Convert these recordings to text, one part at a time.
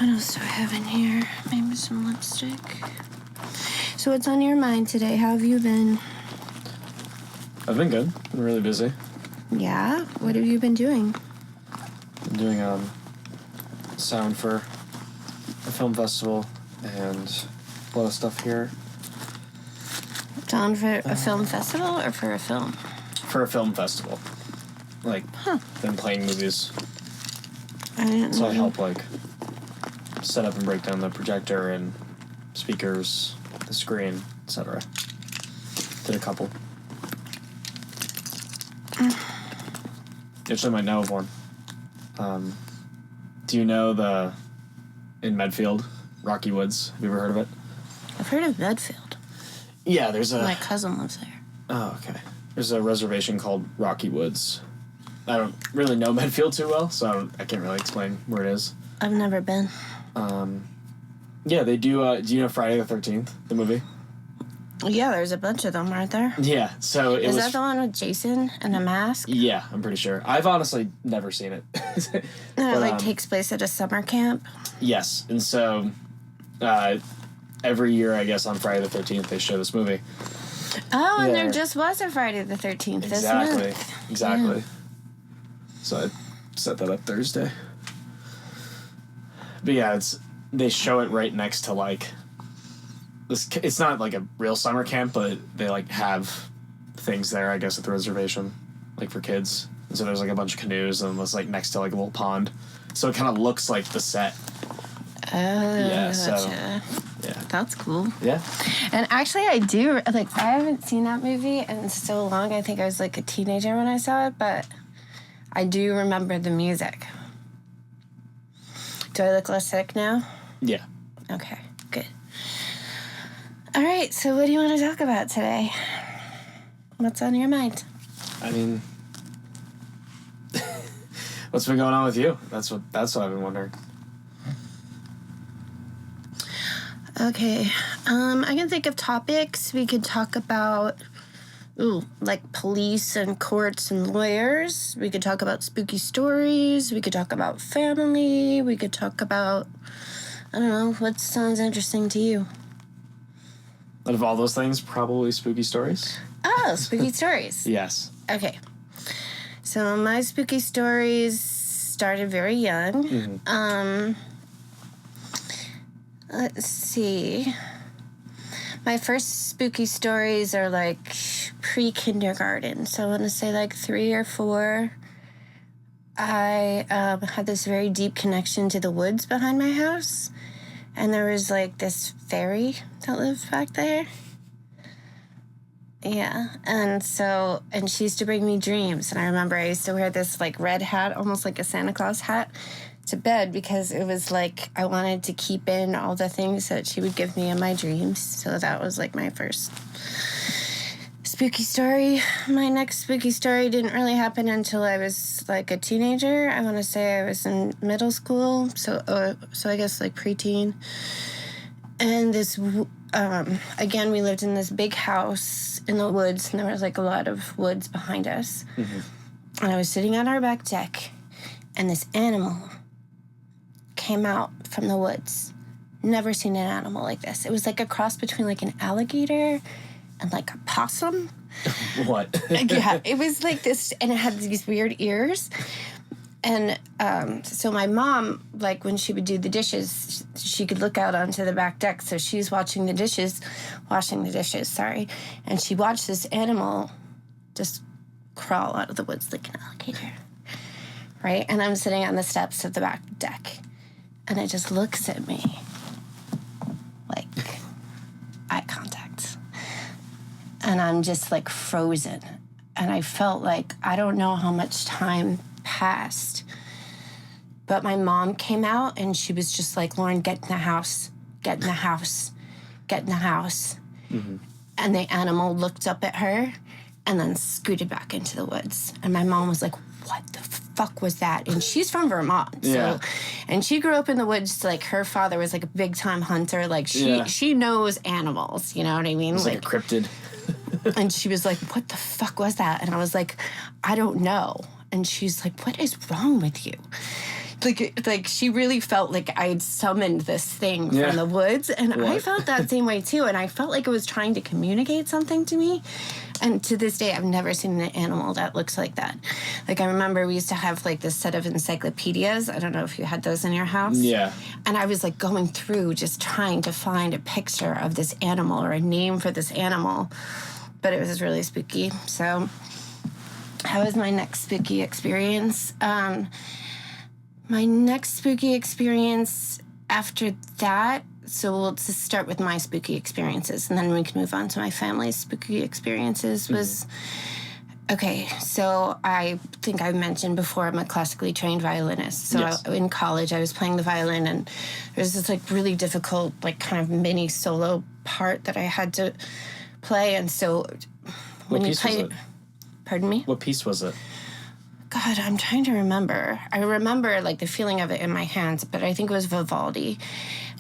What else do I have in here? Maybe some lipstick. So what's on your mind today? How have you been? I've been good. Been really busy. Yeah? What have you been doing? I'm doing sound for a film festival and a lot of stuff here. Sound for a film festival or for a film? For a film festival. Then playing movies. I didn't know. So I help, set up and break down the projector and speakers, the screen, etc. Did a couple. You actually might know of one. Do you know in Medfield, Rocky Woods? Have you ever heard of it? I've heard of Medfield. Yeah, there's My cousin lives there. Oh, okay. There's a reservation called Rocky Woods. I don't really know Medfield too well, so I can't really explain where it is. I've never been. Yeah, they do. Do you know Friday the 13th, the movie? Yeah, there's a bunch of them, aren't there? Yeah, so Is that the one with Jason and a mask? Yeah, I'm pretty sure. I've honestly never seen it. It takes place at a summer camp? Yes, and so every year, I guess, on Friday the 13th, they show this movie. Oh, and there just was a Friday the 13th this month. Exactly. Yeah. So I set that up Thursday. But yeah, they show it right next to this. It's not like a real summer camp, but they have things there, I guess, at the reservation, for kids. And so there's a bunch of canoes and it's next to a little pond, so it kind of looks like the set. Oh, yeah. Gotcha. So yeah, that's cool. Yeah. And actually, I do I haven't seen that movie in so long. I think I was a teenager when I saw it, but I do remember the music. Do I look less sick now? Yeah. Okay, good. All right, so what do you want to talk about today? What's on your mind? I mean, what's been going on with you? That's what I've been wondering. Okay, I can think of topics. We could talk about, police and courts and lawyers. We could talk about spooky stories. We could talk about family. We could talk about, I don't know, what sounds interesting to you? Out of all those things, probably spooky stories. Oh, spooky stories. Yes. Okay. So my spooky stories started very young. Mm-hmm. Let's see. My first spooky stories are pre-kindergarten. So I want to say 3 or 4. I had this very deep connection to the woods behind my house. And there was this fairy that lived back there. Yeah. And she used to bring me dreams. And I remember I used to wear this red hat, almost like a Santa Claus hat, to bed because it was I wanted to keep in all the things that she would give me in my dreams. So that was my first spooky story. My next spooky story didn't really happen until I was a teenager. I want to say I was in middle school, so I guess preteen. And this again, we lived in this big house in the woods, and there was a lot of woods behind us. Mm-hmm. And I was sitting on our back deck, and this animal came out from the woods. Never seen an animal like this. It was a cross between an alligator and a possum. What? Yeah, it was this, and it had these weird ears. And so my mom, when she would do the dishes, she could look out onto the back deck. So she's washing the dishes, and she watched this animal just crawl out of the woods like an alligator, right? And I'm sitting on the steps of the back deck, and it just looks at me eye contact. And I'm just frozen. And I felt I don't know how much time passed. But my mom came out and she was just Lauren, get in the house. Get in the house. Get in the house. Mm-hmm. And the animal looked up at her and then scooted back into the woods. And my mom was like, what the fuck was that? And she's from Vermont. Yeah. So, and she grew up in the woods. Her father was a big time hunter. She knows animals. You know what I mean? It was a cryptid. And she was like, what the fuck was that? And I was like, I don't know. And she's like, what is wrong with you? Like she really felt like I'd summoned this thing from the woods, and I felt that same way too, and I felt like it was trying to communicate something to me. And to this day, I've never seen an animal that looks like that. Like, I remember we used to have, like, this set of encyclopedias. I don't know if you had those in your house. Yeah. And I was, like, going through just trying to find a picture of this animal or a name for this animal. But it was really spooky. So, how was my next spooky experience? My next spooky experience after that... So we'll just start with my spooky experiences, and then we can move on to my family's spooky experiences. Okay, so I think I mentioned before I'm a classically trained violinist. So in college, I was playing the violin, and there was this, like, really difficult, like, kind of mini solo part that I had to play. And so when What you piece play... was it? Pardon me? What piece was it? God, I'm trying to remember. I remember, like, the feeling of it in my hands, but I think it was Vivaldi.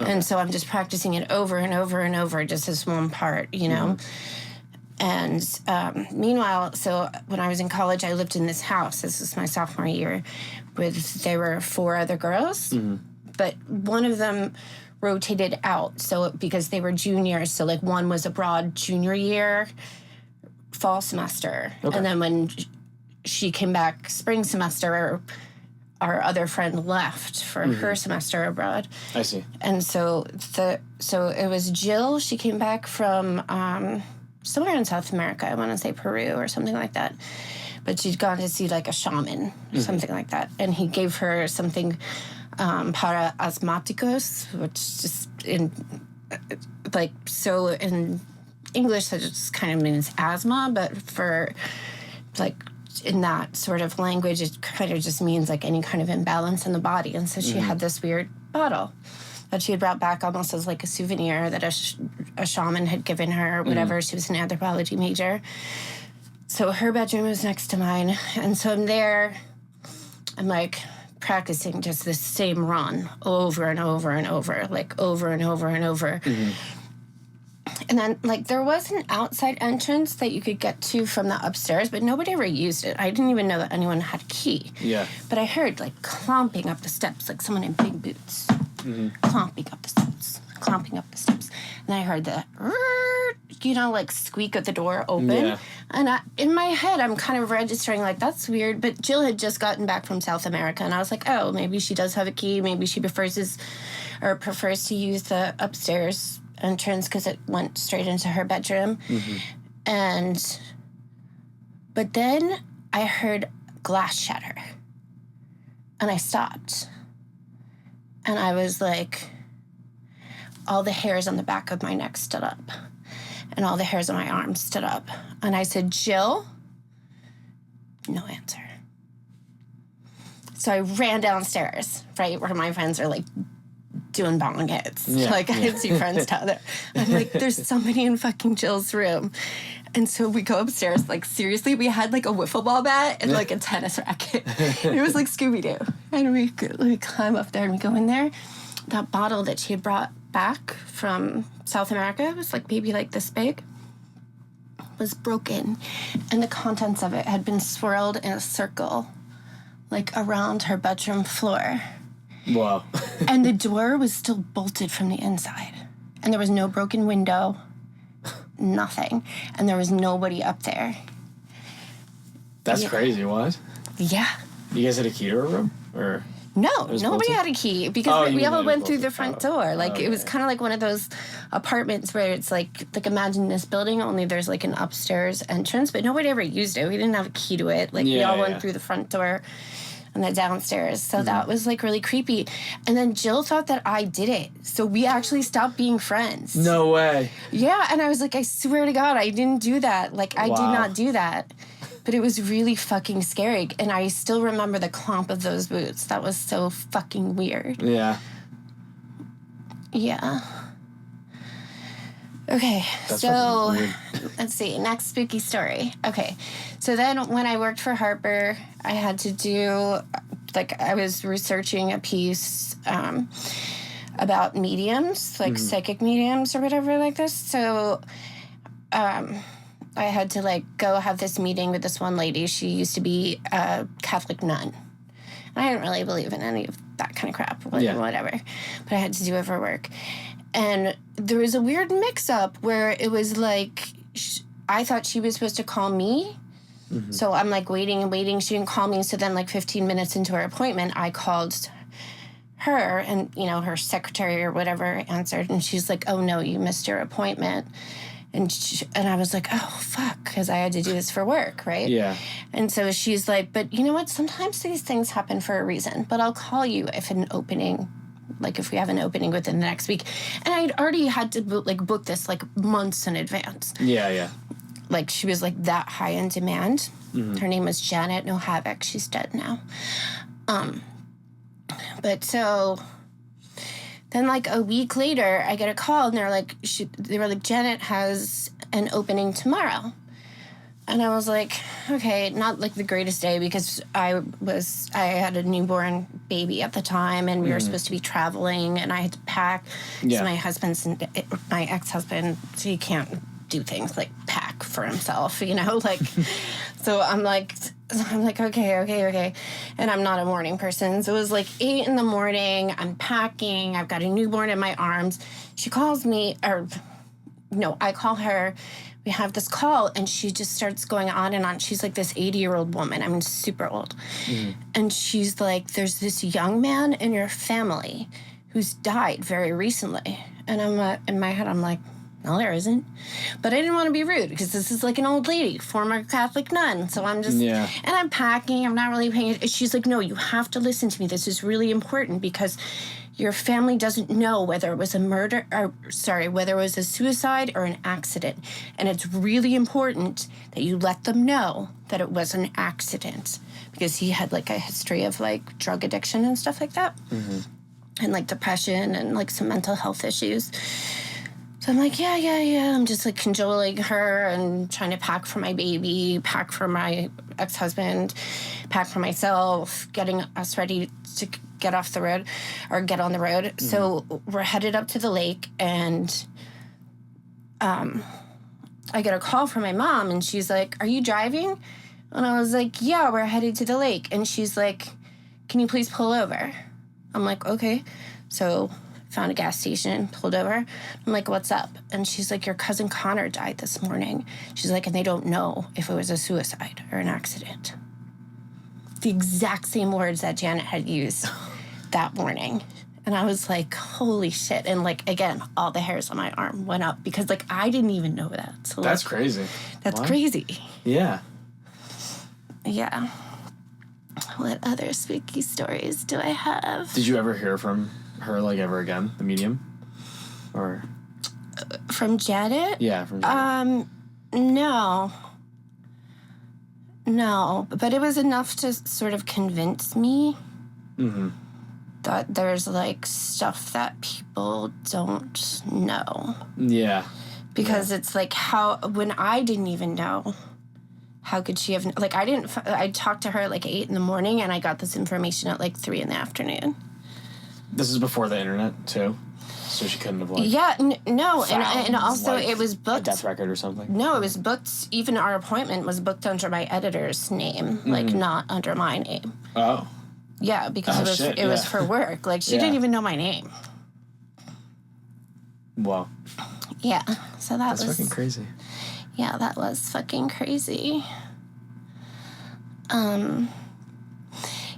Okay. And so I'm just practicing it over and over and over, just this one part, you know? And meanwhile, so when I was in college, I lived in this house. This was my sophomore year. There were 4 other girls, but one of them rotated out. So because they were juniors, so, like, one was abroad junior year, fall semester. Okay. And then when... she came back spring semester, our other friend left for her semester abroad. I see. And so it was Jill. She came back from somewhere in South America. I want to say Peru or something like that. But she'd gone to see, like, a shaman, something like that. And he gave her something para asmáticos, which just in English that just kind of means asthma, but for, like, in that sort of language, it kind of just means, like, any kind of imbalance in the body. And so she had this weird bottle that she had brought back almost as, like, a souvenir that a shaman had given her or whatever. She was an anthropology major. So her bedroom was next to mine. And so I'm there. I'm, like, practicing just the same run over and over and over, like, over and over and over. And then, like, there was an outside entrance that you could get to from the upstairs, but nobody ever used it. I didn't even know that anyone had a key. Yeah. But I heard, like, clomping up the steps, like someone in big boots. Clomping up the steps, clomping up the steps. And I heard the, like, squeak of the door open. Yeah. And in my head, I'm kind of registering, like, that's weird. But Jill had just gotten back from South America, and I was like, oh, maybe she does have a key. Maybe she prefers to use the upstairs entrance because it went straight into her bedroom. But then I heard glass shatter, and I stopped, and I was like, all the hairs on the back of my neck stood up, and all the hairs on my arms stood up, and I said, Jill? No answer. So I ran downstairs, right where my friends are, like, doing bong hits. Yeah, like, I had 2 friends together. I'm like, there's somebody in fucking Jill's room. And so we go upstairs. Like, seriously, we had, like, a wiffle ball bat and, like, a tennis racket. It was like Scooby-Doo. And we climb up there and we go in there. That bottle that she had brought back from South America was, like, maybe, like, this big, was broken. And the contents of it had been swirled in a circle, like, around her bedroom floor. Wow. And the door was still bolted from the inside. And there was no broken window, nothing. And there was nobody up there. That's crazy. What? Yeah. You guys had a key to her room? Or no, nobody had a key because we all went through the front door. Like, it was kind of like one of those apartments where it's like imagine this building, only there's, like, an upstairs entrance, but nobody ever used it. We didn't have a key to it. Like, we all went through the front door and the downstairs. So that was, like, really creepy. And then Jill thought that I did it. So we actually stopped being friends. No way. Yeah, and I was like, I swear to God, I didn't do that. Like, I did not do that. But it was really fucking scary. And I still remember the clomp of those boots. That was so fucking weird. Yeah. Yeah. Okay, so let's see. Next spooky story. Okay, so then when I worked for Harper, I had to do, like, I was researching a piece about mediums, like psychic mediums or whatever like this. So I had to, like, go have this meeting with this one lady. She used to be a Catholic nun. And I didn't really believe in any of that kind of crap, Yeah. whatever. But I had to do it for work. And there was a weird mix-up where it was like, I thought she was supposed to call me. Mm-hmm. So I'm like waiting and waiting. She didn't call me. So then like 15 minutes into her appointment, I called her, and, you know, her secretary or whatever answered. And she's like, oh, no, you missed your appointment. And I was like, oh, fuck, because I had to do this for work, right? Yeah. And so she's like, but you know what? Sometimes these things happen for a reason. But I'll call you if an opening, like if we have an opening within the next week. And I'd already had to book this like months in advance. Yeah, yeah. Like she was like that high in demand. Mm-hmm. Her name was Janet No Havoc. She's dead now. But so then, like, a week later, I get a call, and they were like, Janet has an opening tomorrow. And I was like, okay, not, like, the greatest day, because I had a newborn baby at the time, and we were supposed to be traveling, and I had to pack. Yeah. So my ex-husband, he can't do things like pack for himself, you know? Like, so I'm like, okay. And I'm not a morning person. So it was like 8 a.m. I'm packing. I've got a newborn in my arms. She calls me, I call her. We have this call, and she just starts going on and on. She's like this 80-year-old woman. I mean, super old. Mm-hmm. And she's like, there's this young man in your family who's died very recently. And I'm in my head, I'm like, no, there isn't. But I didn't want to be rude, because this is like an old lady, former Catholic nun. So I'm just, and I'm packing. I'm not really paying attention. She's like, no, you have to listen to me. This is really important, because your family doesn't know whether it was whether it was a suicide or an accident. And it's really important that you let them know that it was an accident, because he had like a history of like drug addiction and stuff like that. Mm-hmm. And like depression and like some mental health issues. So I'm like, yeah. I'm just like cajoling her and trying to pack for my baby, pack for my ex-husband, pack for myself, getting us ready to get off the road or get on the road. Mm-hmm. So we're headed up to the lake, and I get a call from my mom, and she's like, are you driving? And I was like, yeah, we're headed to the lake. And she's like, can you please pull over? I'm like, okay. So found a gas station, pulled over. I'm like, what's up? And she's like, your cousin Connor died this morning. She's like, and they don't know if it was a suicide or an accident. The exact same words that Janet had used that morning. And I was like, holy shit. And like, again, all the hairs on my arm went up, because like, I didn't even know that. So that's like, crazy. That's crazy. Yeah. Yeah. What other spooky stories do I have? Did you ever hear from her, like, ever again, the medium? Or from Janet? Yeah, from Janet. No, but it was enough to sort of convince me that there's, like, stuff that people don't know. Yeah. Because it's like, when I didn't even know, how could she have, like, I talked to her at like 8 a.m, and I got this information at like 3 p.m. This is before the internet, too? So she couldn't have, like... Yeah, no, found, and also like, it was booked... a death record or something? No, it was booked... Even our appointment was booked under my editor's name, like, not under my name. Oh. Yeah, because it was for work. Like, she didn't even know my name. Wow. Yeah, so that's fucking crazy. Yeah, that was fucking crazy.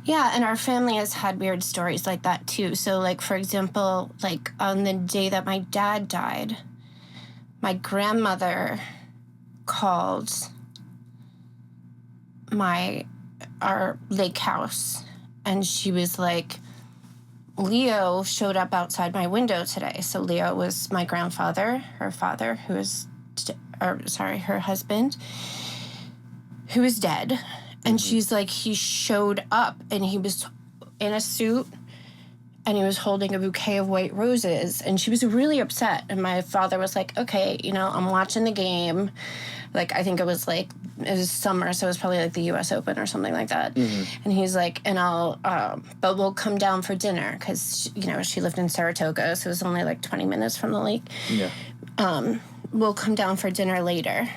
Yeah, and our family has had weird stories like that, too. So, like, for example, like, on the day that my dad died, my grandmother called our lake house, and she was like, Leo showed up outside my window today. So Leo was my grandfather, her father, her husband, who is dead. And she's like, he showed up, and he was in a suit, and he was holding a bouquet of white roses. And she was really upset. And my father was like, okay, I'm watching the game. Like, I think it was summer, so it was probably like the U.S. Open or something like that. Mm-hmm. And he's like, but we'll come down for dinner, because, she lived in Saratoga, so it was only like 20 minutes from the lake. Yeah. We'll come down for dinner later.